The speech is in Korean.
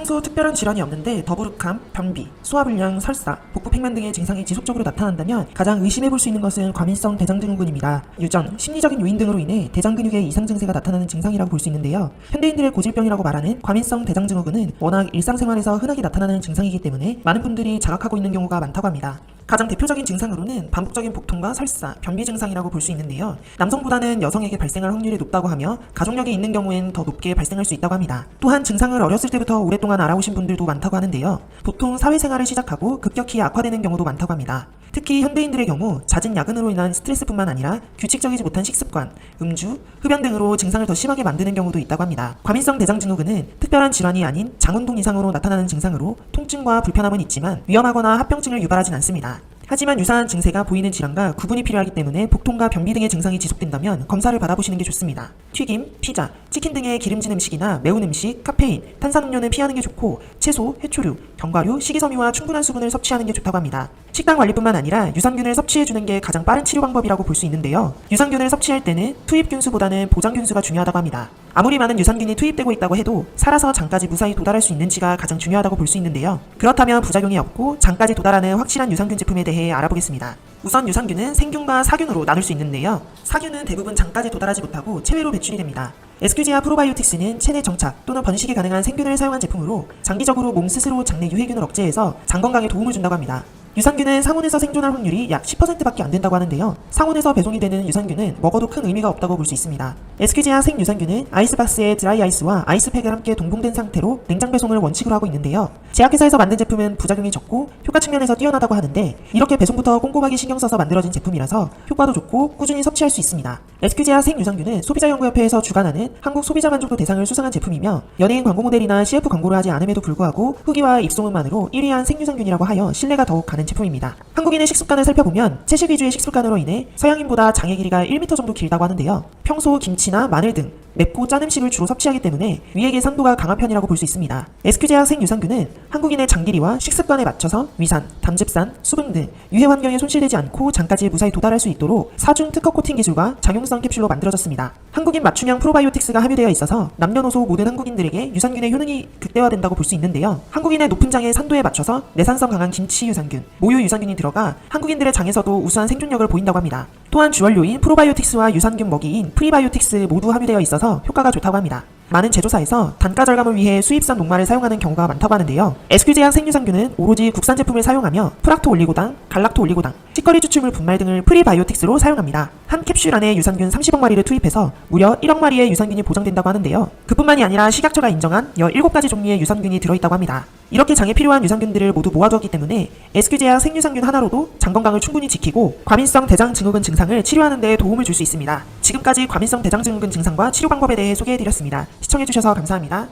평소 특별한 질환이 없는데 더부룩함, 변비, 소화불량, 설사, 복부 팽만 등의 증상이 지속적으로 나타난다면 가장 의심해볼 수 있는 것은 과민성 대장증후군입니다. 유전, 심리적인 요인 등으로 인해 대장근육의 이상 증세가 나타나는 증상이라고 볼 수 있는데요. 현대인들의 고질병이라고 말하는 과민성 대장증후군은 워낙 일상생활에서 흔하게 나타나는 증상이기 때문에 많은 분들이 자각하고 있는 경우가 많다고 합니다. 가장 대표적인 증상으로는 반복적인 복통과 설사, 변비 증상이라고 볼 수 있는데요. 남성보다는 여성에게 발생할 확률이 높다고 하며 가족력이 있는 경우엔 더 높게 발생할 수 있다고 합니다. 또한 증상을 어렸을 때부터 오랫동안 알아오신 분들도 많다고 하는데요. 보통 사회생활을 시작하고 급격히 악화되는 경우도 많다고 합니다. 특히 현대인들의 경우 잦은 야근으로 인한 스트레스뿐만 아니라 규칙적이지 못한 식습관, 음주, 흡연 등으로 증상을 더 심하게 만드는 경우도 있다고 합니다. 과민성 대장증후군은 특별한 질환이 아닌 장운동 이상으로 나타나는 증상으로 통증과 불편함은 있지만 위험하거나 합병증을 유발하진 않습니다. 하지만 유사한 증세가 보이는 질환과 구분이 필요하기 때문에 복통과 변비 등의 증상이 지속된다면 검사를 받아보시는 게 좋습니다. 튀김, 피자, 치킨 등의 기름진 음식이나 매운 음식, 카페인, 탄산음료는 피하는 게 좋고 채소, 해초류, 견과류, 식이섬유와 충분한 수분을 섭취하는 게 좋다고 합니다. 식단 관리뿐만 아니라 유산균을 섭취해주는 게 가장 빠른 치료 방법이라고 볼 수 있는데요. 유산균을 섭취할 때는 투입균수보다는 보장균수가 중요하다고 합니다. 아무리 많은 유산균이 투입되고 있다고 해도 살아서 장까지 무사히 도달할 수 있는지가 가장 중요하다고 볼 수 있는데요. 그렇다면 부작용이 없고 장까지 도달하는 확실한 유산균 제품에 대해 알아보겠습니다. 우선 유산균은 생균과 사균으로 나눌 수 있는데요. 사균은 대부분 장까지 도달하지 못하고 체외로 배출이 됩니다. 에스큐지아 프로바이오틱스는 체내 정착 또는 번식이 가능한 생균을 사용한 제품으로 장기적으로 몸 스스로 장내 유해균을 억제해서 장 건강에 도움을 준다고 합니다. 유산균은 상온에서 생존할 확률이 약 10%밖에 안 된다고 하는데요. 상온에서 배송이 되는 유산균은 먹어도 큰 의미가 없다고 볼 수 있습니다. 에스큐지아 생유산균은 아이스박스에 드라이 아이스와 아이스팩을 함께 동봉된 상태로 냉장 배송을 원칙으로 하고 있는데요. 제약회사에서 만든 제품은 부작용이 적고 효과 측면에서 뛰어나다고 하는데 이렇게 배송부터 꼼꼼하게 신경 써서 만들어진 제품이라서 효과도 좋고 꾸준히 섭취할 수 있습니다. 에스큐지아 생유산균은 소비자연구협회에서 주관하는 한국 소비자 만족도 대상을 수상한 제품이며 연예인 광고 모델이나 CF 광고를 하지 않음에도 불구하고 후기와 입소문만으로 1위한 생유산균이라고 하여 신뢰가 더욱 가는 제품입니다. 한국인의 식습관을 살펴보면 채식 위주의 식습관으로 인해 서양인보다 장의 길이가 1m 정도 길다고 하는데요. 평소 김치나 마늘 등 맵고 짠 음식을 주로 섭취하기 때문에 위액의 산도가 강한 편이라고 볼 수 있습니다. 에스큐제약 생유산균은 한국인의 장 길이와 식습관에 맞춰서 위산, 담즙산, 수분 등 유해 환경에 손실되지 않고 장까지 무사히 도달할 수 있도록 4중 특허 코팅 기술과 장용성 캡슐로 만들어졌습니다. 한국인 맞춤형 프로바이오틱스가 함유되어 있어서 남녀노소 모든 한국인들에게 유산균의 효능이 극대화된다고 볼 수 있는데요. 한국인의 높은 장의 산도에 맞춰서 내산성 강한 김치 유산균, 모유 유산균이 들어가 한국인들의 장에서도 우수한 생존력을 보인다고 합니다. 또한 주원료인 프로바이오틱스와 유산균 먹이인 프리바이오틱스 모두 함유되어 있어서 효과가 좋다고 합니다. 많은 제조사에서 단가 절감을 위해 수입산 녹말을 사용하는 경우가 많다고 하는데요. 에스큐제약 생유산균은 오로지 국산 제품을 사용하며 프락토 올리고당, 갈락토 올리고당, 치커리 추출물 분말 등을 프리바이오틱스로 사용합니다. 한 캡슐 안에 유산균 30억 마리를 투입해서 무려 1억 마리의 유산균이 보장된다고 하는데요. 그뿐만이 아니라 식약처가 인정한 17가지 종류의 유산균이 들어있다고 합니다. 이렇게 장에 필요한 유산균들을 모두 모아두었기 때문에 에스큐제약 생유산균 하나로도 장 건강을 충분히 지키고 과민성 대장증후군 증상을 치료하는 데 도움을 줄 수 있습니다. 지금까지 과민성 대장증후군 증상과 치료 방법에 대해 소개해드렸습니다. 시청해주셔서 감사합니다.